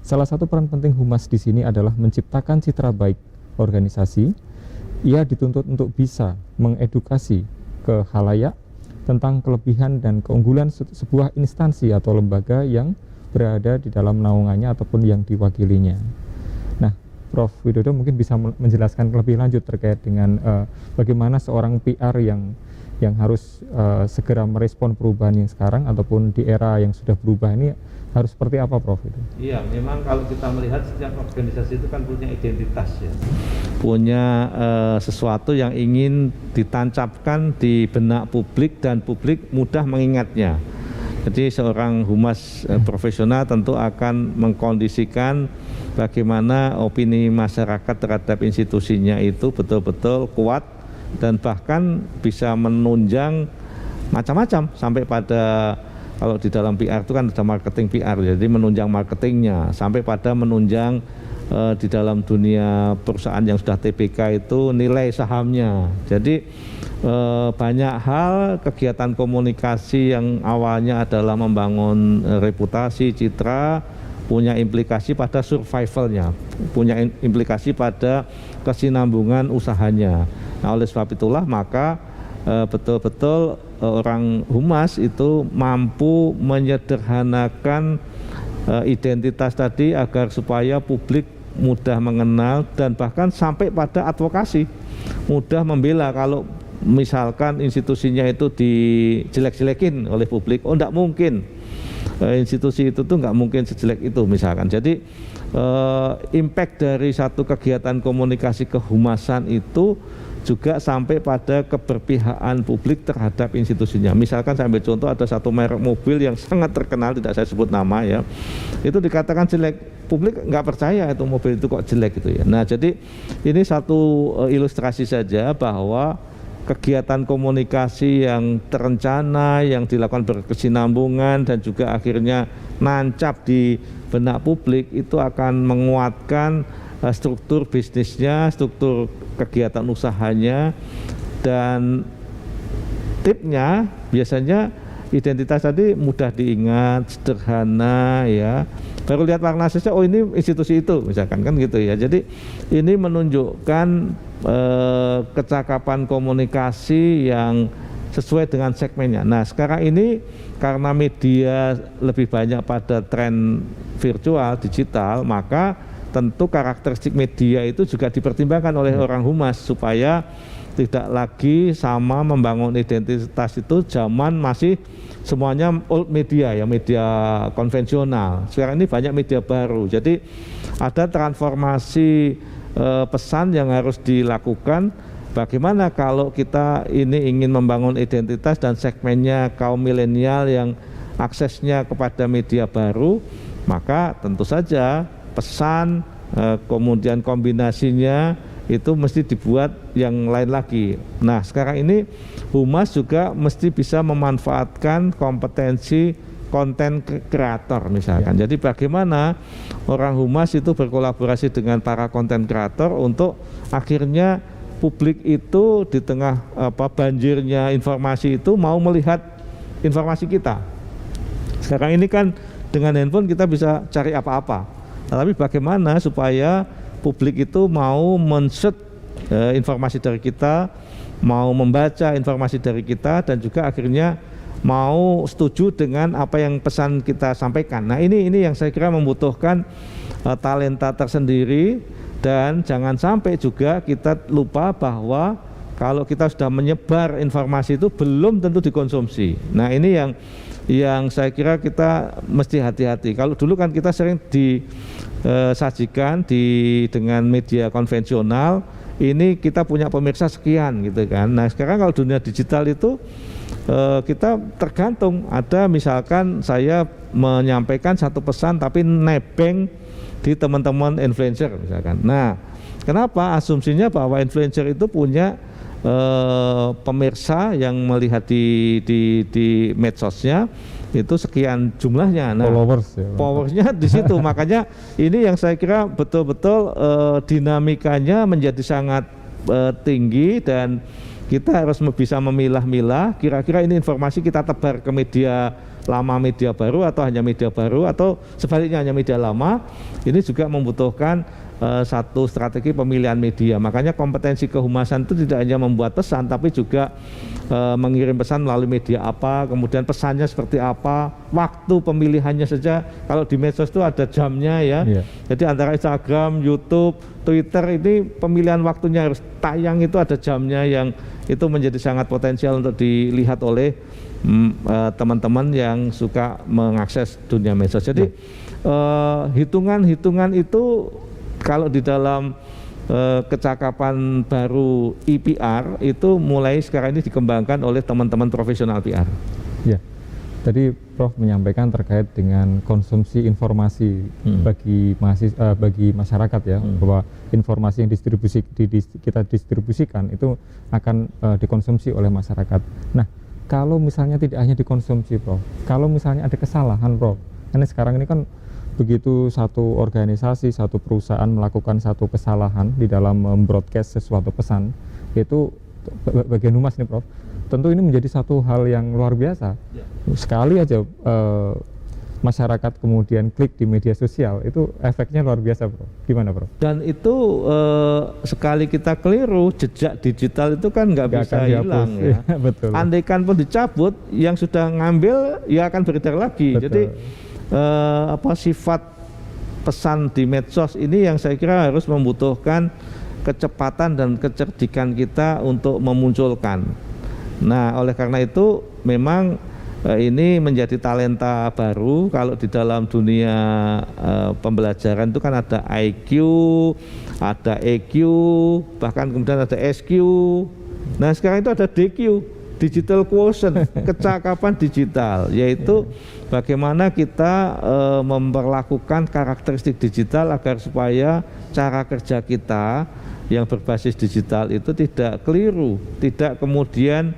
salah satu peran penting humas di sini adalah menciptakan citra baik organisasi. Ia dituntut untuk bisa mengedukasi ke khalayak tentang kelebihan dan keunggulan sebuah instansi atau lembaga yang berada di dalam naungannya ataupun yang diwakilinya. Nah, Prof. Widodo mungkin bisa menjelaskan lebih lanjut terkait dengan bagaimana seorang PR yang harus segera merespon perubahan yang sekarang ataupun di era yang sudah berubah ini harus seperti apa, Prof? Itu? Iya, memang kalau kita melihat setiap organisasi itu kan punya identitas ya, punya sesuatu yang ingin ditancapkan di benak publik dan publik mudah mengingatnya. Jadi seorang humas profesional tentu akan mengkondisikan bagaimana opini masyarakat terhadap institusinya itu betul-betul kuat dan bahkan bisa menunjang macam-macam sampai pada, kalau di dalam PR itu kan ada marketing PR, jadi menunjang marketingnya sampai pada menunjang di dalam dunia perusahaan yang sudah TBK itu nilai sahamnya. Jadi banyak hal kegiatan komunikasi yang awalnya adalah membangun reputasi, citra, punya implikasi pada survivalnya, punya implikasi pada kesinambungan usahanya. Nah, oleh sebab itulah maka betul-betul orang humas itu mampu menyederhanakan identitas tadi agar supaya publik mudah mengenal dan bahkan sampai pada advokasi, mudah membela kalau misalkan institusinya itu dijelek-jelekin oleh publik. Oh, enggak mungkin, institusi itu tuh nggak mungkin sejelek itu misalkan. Jadi impact dari satu kegiatan komunikasi kehumasan itu juga sampai pada keberpihakan publik terhadap institusinya. Misalkan saya ambil contoh, ada satu merek mobil yang sangat terkenal, tidak saya sebut nama ya, itu dikatakan jelek, publik nggak percaya itu mobil itu kok jelek gitu ya. Nah, jadi ini satu ilustrasi saja bahwa kegiatan komunikasi yang terencana, yang dilakukan berkesinambungan dan juga akhirnya nancap di benak publik itu akan menguatkan struktur bisnisnya, struktur kegiatan usahanya, dan tipnya biasanya identitas tadi mudah diingat, sederhana ya. Baru lihat warna saja, oh ini institusi itu misalkan kan gitu ya. Jadi ini menunjukkan kecakapan komunikasi yang sesuai dengan segmennya. Nah, sekarang ini karena media lebih banyak pada tren virtual, digital, maka tentu karakteristik media itu juga dipertimbangkan oleh orang humas supaya tidak lagi sama membangun identitas itu zaman masih semuanya old media ya, media konvensional. Sekarang ini banyak media baru. Jadi ada transformasi pesan yang harus dilakukan. Bagaimana kalau kita ini ingin membangun identitas dan segmennya kaum milenial yang aksesnya kepada media baru, maka tentu saja pesan kemudian kombinasinya itu mesti dibuat yang lain lagi. Nah, sekarang ini humas juga mesti bisa memanfaatkan kompetensi konten kreator misalkan. Ya. Jadi bagaimana orang humas itu berkolaborasi dengan para konten kreator untuk akhirnya publik itu di tengah banjirnya informasi itu mau melihat informasi kita. Sekarang ini kan dengan handphone kita bisa cari apa-apa. Tapi bagaimana supaya publik itu mau men-search informasi dari kita, mau membaca informasi dari kita, dan juga akhirnya mau setuju dengan apa yang pesan kita sampaikan. Nah, ini yang saya kira membutuhkan talenta tersendiri, dan jangan sampai juga kita lupa bahwa kalau kita sudah menyebar informasi itu belum tentu dikonsumsi. Nah, ini yang saya kira kita mesti hati-hati. Kalau dulu kan kita sering disajikan dengan media konvensional, ini kita punya pemirsa sekian gitu kan. Nah, sekarang kalau dunia digital itu kita tergantung. Ada misalkan saya menyampaikan satu pesan tapi nebeng di teman-teman influencer misalkan. Nah, kenapa? Asumsinya bahwa influencer itu punya pemirsa yang melihat di medsosnya itu sekian jumlahnya. Nah, powersnya di situ. Makanya ini yang saya kira betul-betul dinamikanya menjadi sangat tinggi, dan kita harus bisa memilah-milah kira-kira ini informasi kita tebar ke media lama, media baru, atau hanya media baru, atau sebaliknya hanya media lama. Ini juga membutuhkan satu strategi pemilihan media. Makanya kompetensi kehumasan itu tidak hanya membuat pesan, tapi juga mengirim pesan melalui media apa, kemudian pesannya seperti apa, waktu pemilihannya saja. Kalau di medsos itu ada jamnya ya. Jadi antara Instagram, YouTube, Twitter ini pemilihan waktunya harus tayang itu ada jamnya, yang itu menjadi sangat potensial untuk dilihat oleh teman-teman yang suka mengakses dunia medsos. Jadi hitungan-hitungan itu kalau di dalam kecakapan baru EPR itu mulai sekarang ini dikembangkan oleh teman-teman profesional PR. Ya, tadi Prof menyampaikan terkait dengan konsumsi informasi bagi masyarakat ya, bahwa informasi yang kita distribusikan itu akan dikonsumsi oleh masyarakat. Nah, kalau misalnya tidak hanya dikonsumsi, Prof, kalau misalnya ada kesalahan, Prof, karena sekarang ini kan begitu satu organisasi, satu perusahaan melakukan satu kesalahan di dalam broadcast sesuatu pesan, itu bagian humas nih, Prof, tentu ini menjadi satu hal yang luar biasa. Sekali aja masyarakat kemudian klik di media sosial, itu efeknya luar biasa, Prof. Gimana, Prof? Dan itu sekali kita keliru, jejak digital itu kan nggak bisa hilang ya. Betul. Andaikan pun dicabut, yang sudah ngambil ya akan beredar lagi. Betul. Jadi sifat pesan di medsos ini yang saya kira harus membutuhkan kecepatan dan kecerdikan kita untuk memunculkan. Nah, oleh karena itu memang ini menjadi talenta baru. Kalau di dalam dunia pembelajaran itu kan ada IQ, ada EQ, bahkan kemudian ada SQ. Nah, sekarang itu ada DQ, digital quotient, kecakapan digital, yaitu bagaimana kita memperlakukan karakteristik digital agar supaya cara kerja kita yang berbasis digital itu tidak keliru, tidak kemudian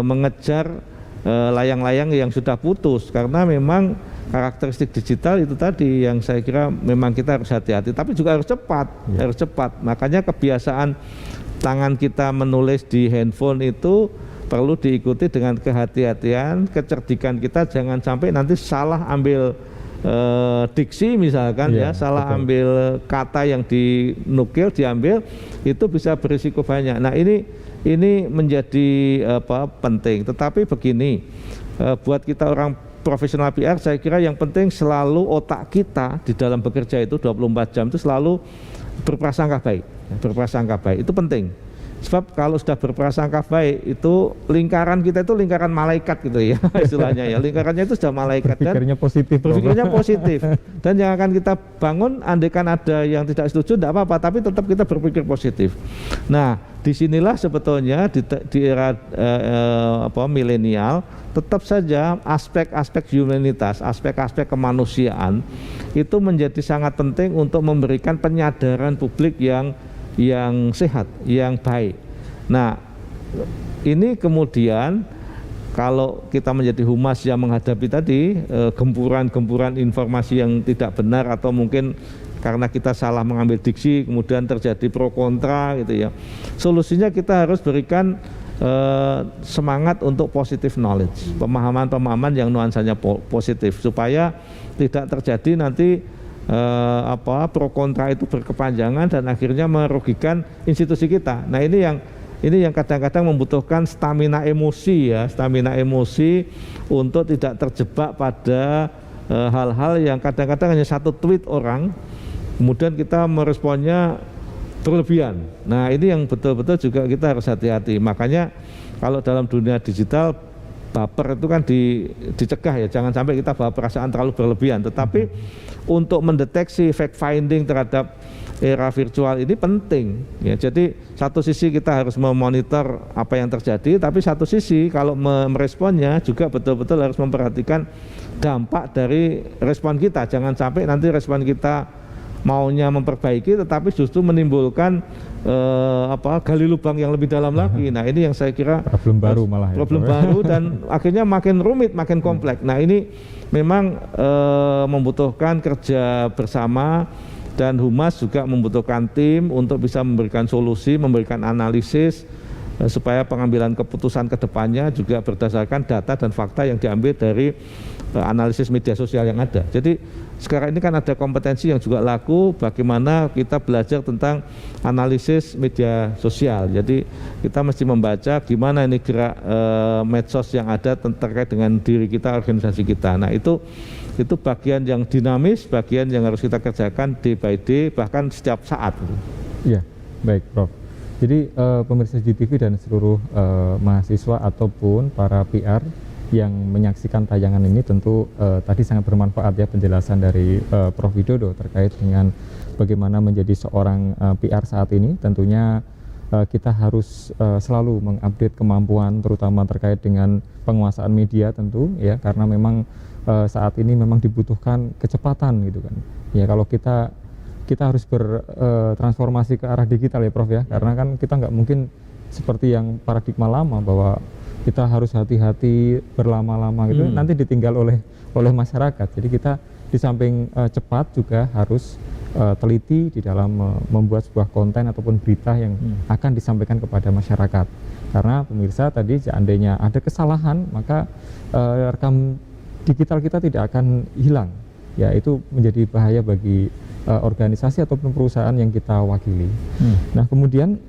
mengejar layang-layang yang sudah putus, karena memang karakteristik digital itu tadi yang saya kira memang kita harus hati-hati, tapi juga harus cepat, harus cepat. Makanya kebiasaan tangan kita menulis di handphone itu perlu diikuti dengan kehati-hatian, kecerdikan kita jangan sampai nanti salah ambil diksi misalkan salah betul. Ambil kata yang dinukil diambil, itu bisa berisiko banyak. Nah, ini menjadi penting. Tetapi begini, buat kita orang profesional PR, saya kira yang penting selalu otak kita di dalam bekerja itu 24 jam itu selalu berprasangka baik. Berprasangka baik itu penting. Sebab kalau sudah berprasangka baik itu lingkaran kita itu lingkaran malaikat gitu ya istilahnya ya, lingkarannya itu sudah malaikat, berpikirnya positif, berpikirnya positif. Dan yang akan kita bangun, andaikan ada yang tidak setuju tidak apa-apa, tapi tetap kita berpikir positif. Nah, disinilah sebetulnya di era milenial tetap saja aspek-aspek humanitas, aspek-aspek kemanusiaan itu menjadi sangat penting untuk memberikan penyadaran publik yang sehat, yang baik. Nah, ini kemudian kalau kita menjadi humas yang menghadapi tadi gempuran-gempuran informasi yang tidak benar, atau mungkin karena kita salah mengambil diksi kemudian terjadi pro kontra gitu ya. Solusinya kita harus berikan semangat untuk positive knowledge, pemahaman-pemahaman yang nuansanya positif, supaya tidak terjadi nanti pro kontra itu berkepanjangan dan akhirnya merugikan institusi kita. Nah, ini yang kadang-kadang membutuhkan stamina emosi ya, stamina emosi untuk tidak terjebak pada hal-hal yang kadang-kadang hanya satu tweet orang kemudian kita meresponnya berlebihan. Nah, ini yang betul-betul juga kita harus hati-hati. Makanya kalau dalam dunia digital, baper itu kan dicegah ya, jangan sampai kita bawa perasaan terlalu berlebihan. Tetapi untuk mendeteksi fact finding terhadap era virtual ini penting ya. Jadi satu sisi kita harus memonitor apa yang terjadi, tapi satu sisi kalau meresponnya juga betul-betul harus memperhatikan dampak dari respon kita. Jangan sampai nanti respon kita maunya memperbaiki tetapi justru menimbulkan gali lubang yang lebih dalam lagi. Nah, ini yang saya kira problem baru malah ya. Problem baru dan akhirnya makin rumit, makin kompleks. Nah, ini memang membutuhkan kerja bersama, dan humas juga membutuhkan tim untuk bisa memberikan solusi, memberikan analisis supaya pengambilan keputusan ke depannya juga berdasarkan data dan fakta yang diambil dari analisis media sosial yang ada. Jadi sekarang ini kan ada kompetensi yang juga laku, bagaimana kita belajar tentang analisis media sosial. Jadi kita mesti membaca gimana ini gerak medsos yang ada terkait dengan diri kita, organisasi kita. Nah itu bagian yang dinamis, bagian yang harus kita kerjakan day by day, bahkan setiap saat. Iya, baik Prof. Jadi pemirsa GTV dan seluruh mahasiswa ataupun para PR yang menyaksikan tayangan ini tentu tadi sangat bermanfaat ya penjelasan dari Prof. Widodo terkait dengan bagaimana menjadi seorang PR saat ini. Tentunya kita harus selalu mengupdate kemampuan terutama terkait dengan penguasaan media tentu ya, karena memang saat ini memang dibutuhkan kecepatan gitu kan. Ya kalau kita harus bertransformasi ke arah digital ya Prof ya, karena kan kita nggak mungkin seperti yang paradigma lama bahwa kita harus hati-hati berlama-lama gitu, nanti ditinggal oleh masyarakat. Jadi kita di samping cepat juga harus teliti di dalam membuat sebuah konten ataupun berita yang akan disampaikan kepada masyarakat. Karena pemirsa tadi seandainya ada kesalahan maka rekam digital kita tidak akan hilang. Ya itu menjadi bahaya bagi organisasi ataupun perusahaan yang kita wakili. Nah kemudian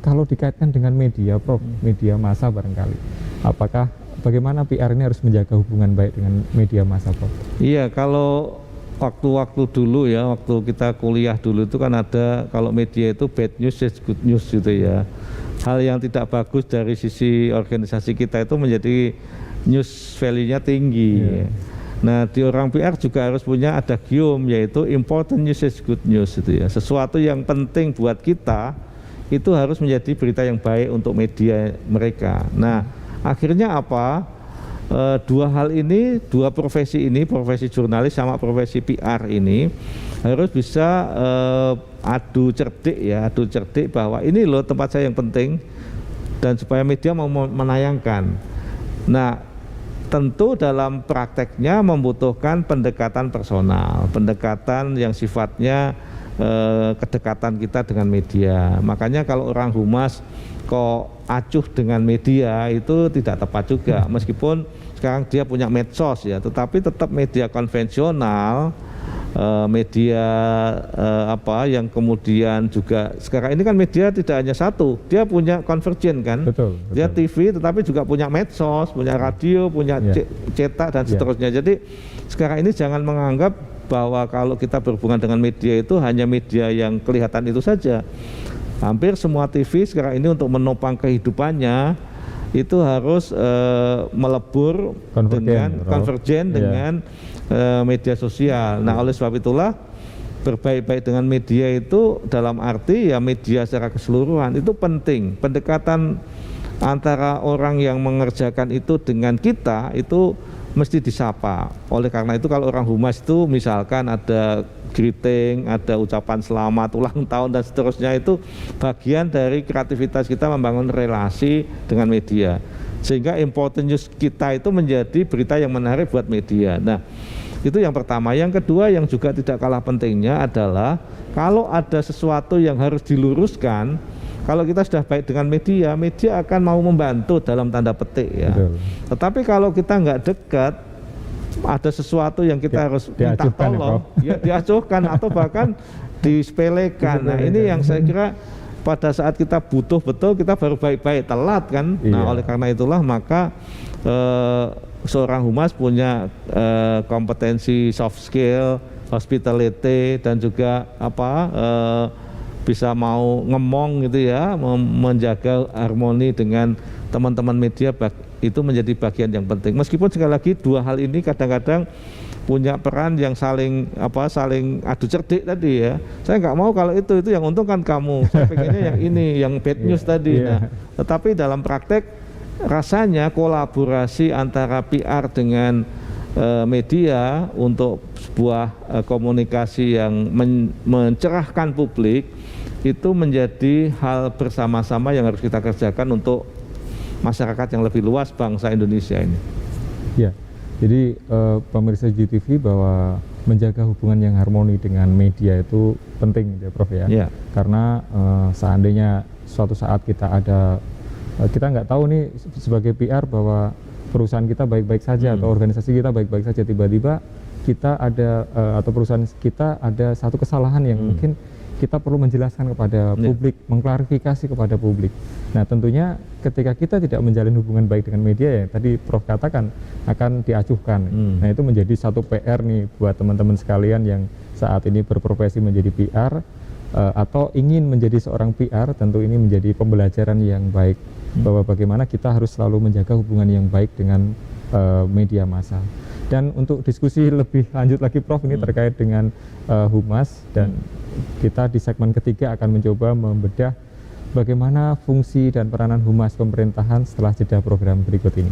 kalau dikaitkan dengan media, Prof, media massa barangkali, apakah bagaimana PR ini harus menjaga hubungan baik dengan media massa, Prof? Iya, kalau waktu-waktu dulu ya, waktu kita kuliah dulu itu kan ada kalau media itu bad news is good news gitu ya. Hal yang tidak bagus dari sisi organisasi kita itu menjadi news value-nya tinggi. Nah di orang PR juga harus punya ada gium, yaitu important news is good news itu ya. Sesuatu yang penting buat kita itu harus menjadi berita yang baik untuk media mereka. Nah akhirnya apa? Dua hal ini, dua profesi ini, profesi jurnalis sama profesi PR ini harus bisa adu cerdik bahwa ini loh tempat saya yang penting dan supaya media mau menayangkan. Nah tentu dalam prakteknya membutuhkan pendekatan personal, pendekatan yang sifatnya kedekatan kita dengan media. Makanya kalau orang humas kok acuh dengan media itu tidak tepat juga, meskipun sekarang dia punya medsos ya, tetapi tetap media konvensional, media yang kemudian juga sekarang ini kan media tidak hanya satu, dia punya konvergen kan, betul. Dia TV tetapi juga punya medsos, punya radio, punya cetak dan seterusnya. Jadi sekarang ini jangan menganggap bahwa kalau kita berhubungan dengan media itu hanya media yang kelihatan itu saja. Hampir semua TV sekarang ini untuk menopang kehidupannya itu harus melebur konvergen dengan media sosial. Nah oleh sebab itulah berbaik-baik dengan media itu dalam arti ya media secara keseluruhan itu penting. Pendekatan antara orang yang mengerjakan itu dengan kita itu mesti disapa. Oleh karena itu kalau orang humas itu misalkan ada greeting, ada ucapan selamat ulang tahun dan seterusnya, itu bagian dari kreativitas kita membangun relasi dengan media. Sehingga important news kita itu menjadi berita yang menarik buat media. Nah, itu yang pertama. Yang kedua yang juga tidak kalah pentingnya adalah kalau ada sesuatu yang harus diluruskan, kalau kita sudah baik dengan media, media akan mau membantu dalam tanda petik ya. Betul. Tetapi kalau kita nggak dekat, ada sesuatu yang kita harus minta tolong, ya diacuhkan atau bahkan disepelekan. Nah ini yang saya kira pada saat kita butuh betul kita baru baik-baik, telat kan. Nah oleh karena itulah maka seorang humas punya kompetensi soft skill, hospitality dan juga bisa mau ngemong gitu ya, menjaga harmoni dengan teman-teman media, itu menjadi bagian yang penting. Meskipun sekali lagi dua hal ini kadang-kadang punya peran yang saling adu cerdik tadi ya. Saya nggak mau kalau itu yang untung kan kamu, saya pengennya yang ini, yang bad news tadi. Nah, tetapi dalam praktek rasanya kolaborasi antara PR dengan media untuk sebuah komunikasi yang mencerahkan publik itu menjadi hal bersama-sama yang harus kita kerjakan untuk masyarakat yang lebih luas bangsa Indonesia ini. Ya, jadi pemirsa GTV bahwa menjaga hubungan yang harmoni dengan media itu penting ya Prof ya. Ya. Karena seandainya suatu saat kita ada, kita nggak tahu nih sebagai PR bahwa perusahaan kita baik-baik saja atau organisasi kita baik-baik saja, tiba-tiba kita ada atau perusahaan kita ada satu kesalahan yang mungkin kita perlu menjelaskan kepada publik, mengklarifikasi kepada publik. Nah tentunya ketika kita tidak menjalin hubungan baik dengan media ya tadi Prof katakan akan diacuhkan. Nah itu menjadi satu PR nih buat teman-teman sekalian yang saat ini berprofesi menjadi PR atau ingin menjadi seorang PR. Tentu ini menjadi pembelajaran yang baik bahwa bagaimana kita harus selalu menjaga hubungan yang baik dengan media massa. Dan untuk diskusi lebih lanjut lagi Prof ini terkait dengan humas, dan kita di segmen ketiga akan mencoba membedah bagaimana fungsi dan peranan humas pemerintahan setelah jeda program berikut ini.